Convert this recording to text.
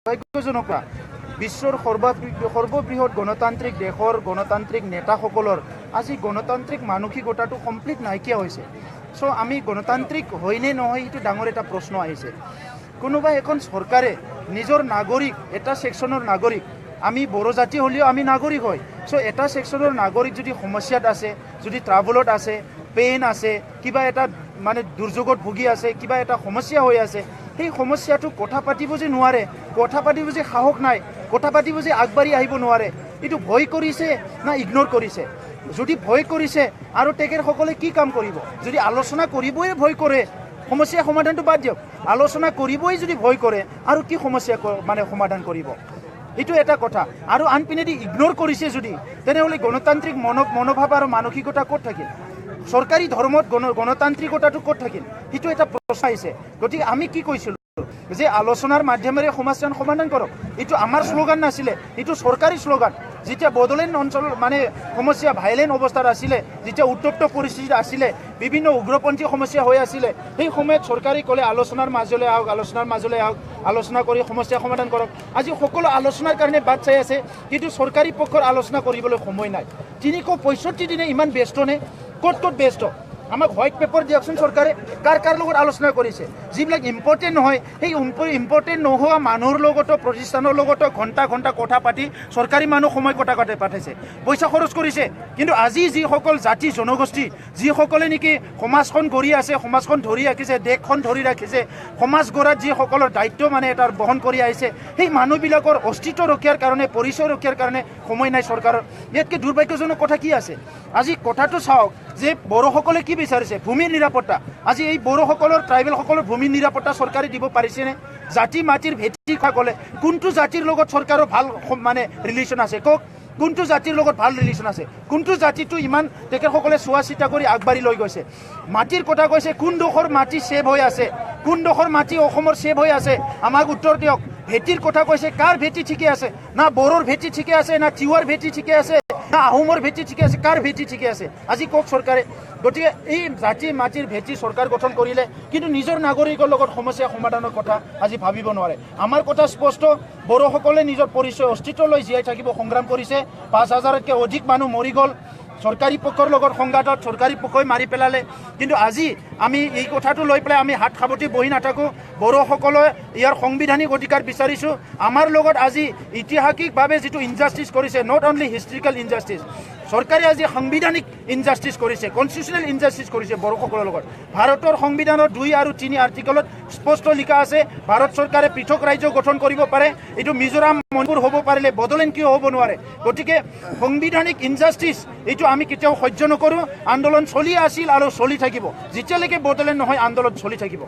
দুৰ্ভাগ্যজনক বিশ্বৰ সৰ্ববৃহৎ গণতান্ত্ৰিক দেশৰ গণতান্ত্ৰিক নেতাসকলৰ আজি গণতান্ত্ৰিক মানসিকতাটো কমপ্লিট নাইকিয়া হৈছে। চ' আমি গণতান্ত্ৰিক হয়নে নহয় এইটো ডাঙৰ এটা প্ৰশ্ন আহিছে। কোনোবা এখন চৰকাৰে নিজৰ নাগৰিক এটা ছেকশ্যনৰ নাগৰিক, আমি বড়ো জাতি হ'লেও আমি নাগৰিক হয়। চ' এটা ছেকশ্যনৰ নাগৰিক যদি সমস্যাত আছে, যদি ট্ৰাবলত আছে, পেইন আছে, কিবা এটা মানে দুৰ্যোগত ভুগি আছে, কিবা এটা সমস্যা হৈ আছে, সেই সমস্যাটো কথা পাতিব যে নোৱাৰে, কথা পাতিব যে সাহস নাই, কথা পাতিব যে আগবাঢ়ি আহিব নোৱাৰে, এইটো ভয় কৰিছে না ইগন'ৰ কৰিছে? যদি ভয় কৰিছে আৰু তেখেতসকলে কি কাম কৰিব? যদি আলোচনা কৰিবই ভয় কৰে, সমস্যা সমাধানটো বাদ দিয়ক, আলোচনা কৰিবই যদি ভয় কৰে আৰু কি সমস্যা মানে সমাধান কৰিব? এইটো এটা কথা। আৰু আনপিনেদি ইগন'ৰ কৰিছে যদি, তেনেহ'লে গণতান্ত্ৰিক মনোভাৱ আৰু মানসিকতা ক'ত থাকিল? চৰকাৰী ধৰ্মত গণতান্ত্ৰিকতাটো ক'ত থাকিল? সেইটো এটা প্ৰশ্ন আহিছে। গতিকে আমি কি কৈছিলোঁ যে আলোচনাৰ মাধ্যমেৰে সমস্যাৰ সমাধান কৰক, এইটো আমাৰ শ্লোগান নাছিলে, এইটো চৰকাৰী শ্লোগান। যেতিয়া বড়োলেণ্ড অঞ্চল মানে সমস্যা ভাইলেণ্ট অৱস্থাত আছিলে, যেতিয়া উত্তপ্ত পৰিস্থিতিত আছিলে, বিভিন্ন উগ্ৰপন্থী সমস্যা হৈ আছিলে, সেই সময়ত চৰকাৰে ক'লে আলোচনাৰ মাজলৈ আহক, আলোচনাৰ মাজলৈ আহক, আলোচনা কৰি সমস্যা সমাধান কৰক। আজি সকলো আলোচনাৰ কাৰণে বাট চাই আছে, কিন্তু চৰকাৰী পক্ষৰ আলোচনা কৰিবলৈ সময় নাই। 365 দিনে ইমান ব্যস্ত নে? ক'ত ক'ত ব্যস্ত? আমাক হোৱাইট পেপাৰ দিয়কচোন চৰকাৰে, কাৰ লগত আলোচনা কৰিছে? যিবিলাক ইম্পৰ্টেণ্ট নহয়, সেই ইম্পৰ্টেণ্ট নোহোৱা মানুহৰ লগতো প্ৰতিষ্ঠানৰ লগতো ঘণ্টা ঘণ্টা কথা পাতি চৰকাৰী মানুহ সময় পাঠাইছে, পইচা খৰচ কৰিছে। কিন্তু আজি যিসকল জাতি জনগোষ্ঠী, যিসকলে নেকি সমাজখন গঢ়ি আছে, সমাজখন ধৰি ৰাখিছে, দেশখন ধৰি ৰাখিছে, সমাজ গঢ়াত যিসকলৰ দায়িত্ব মানে এটা বহন কৰি আহিছে, সেই মানুহবিলাকৰ অস্তিত্ব ৰক্ষাৰ কাৰণে, পৰিচয় ৰক্ষাৰ কাৰণে সময় নাই চৰকাৰৰ। ইয়াতকৈ দুৰ্ভাগ্যজনক কথা কি আছে? আজি কথাটো চাওক যে বড়োসকলে কি বিচাৰিছে? ভূমিৰ নিৰাপত্তা। আজি এই বড়োসকলৰ ট্ৰাইবেলসকলৰ ভূমিৰ নিৰাপত্তা চৰকাৰে দিব পাৰিছেনে? জাতি মাটিৰ ভেটি ক'লে কোনটো জাতিৰ লগত চৰকাৰৰ ভাল মানে ৰিলেশ্যন আছে? কওক, কোনটো জাতিৰ লগত ভাল ৰিলেশ্যন আছে? কোনটো জাতিটো ইমান তেখেতসকলে চোৱা চিতা কৰি আগবাঢ়ি লৈ গৈছে? মাটিৰ কথা কৈছে, কোনডোখৰ মাটি ছেভ হৈ আছে, কোনডোখৰ মাটি অসমৰ ছেভ হৈ আছে? আমাক উত্তৰ দিয়ক। ভেটিৰ কথা কৈছে, কাৰ ভেটি ঠিকে আছে? না বড়োৰ ভেটি ঠিকে আছে, না তিৱাৰ ভেটি ঠিকে আছে, না আহোমৰ ভেটি ঠিকে আছে? কাৰ ভেটি ঠিকে আছে আজি কওক চৰকাৰে? গতিকে এই জাতি মাটিৰ ভেটি চৰকাৰ গঠন কৰিলে, কিন্তু নিজৰ নাগৰিকৰ লগত সমস্যা সমাধানৰ কথা আজি ভাবিব নোৱাৰে। আমাৰ কথা স্পষ্ট, বড়োসকলে নিজৰ পৰিচয় অস্তিত্ব লৈ জীয়াই থাকিব সংগ্ৰাম কৰিছে। 5,000তকৈ অধিক মানুহ মৰি গ'ল চৰকাৰী পক্ষৰ লগত সংঘাতত, চৰকাৰী পক্ষই মাৰি পেলালে। কিন্তু আজি আমি এই কথাটো লৈ পেলাই আমি হাত সাৱটি বহি নাথাকোঁ। বড়োসকলে ইয়াৰ সাংবিধানিক অধিকাৰ বিচাৰিছোঁ। আমাৰ লগত আজি ঐতিহাসিকভাৱে যিটো ইনজাষ্টিছ কৰিছে, নট অনলি হিষ্ট্ৰিকেল ইনজাষ্টিছ, চৰকাৰে আজি সাংবিধানিক ইনজাষ্টিছ কৰিছে, কনষ্টিটিউচনেল ইনজাষ্টিছ কৰিছে বড়োসকলৰ লগত। ভাৰতৰ সংবিধানৰ 2 আৰু 3 আৰ্টিকলত স্পষ্ট লিখা আছে, ভাৰত চৰকাৰে পৃথক ৰাজ্য গঠন কৰিব পাৰে। এইটো মিজোৰাম, মণিপুৰ হ'ব পাৰিলে বড়োলেণ্ড কিয় হ'ব নোৱাৰে? গতিকে সাংবিধানিক ইনজাষ্টিছ এইটো আমি কেতিয়াও সহ্য নকৰোঁ। আন্দোলন চলি আছিল আৰু চলি থাকিব, যেতিয়ালৈকে বড়োলেণ্ড নহয় আন্দোলন চলি থাকিব।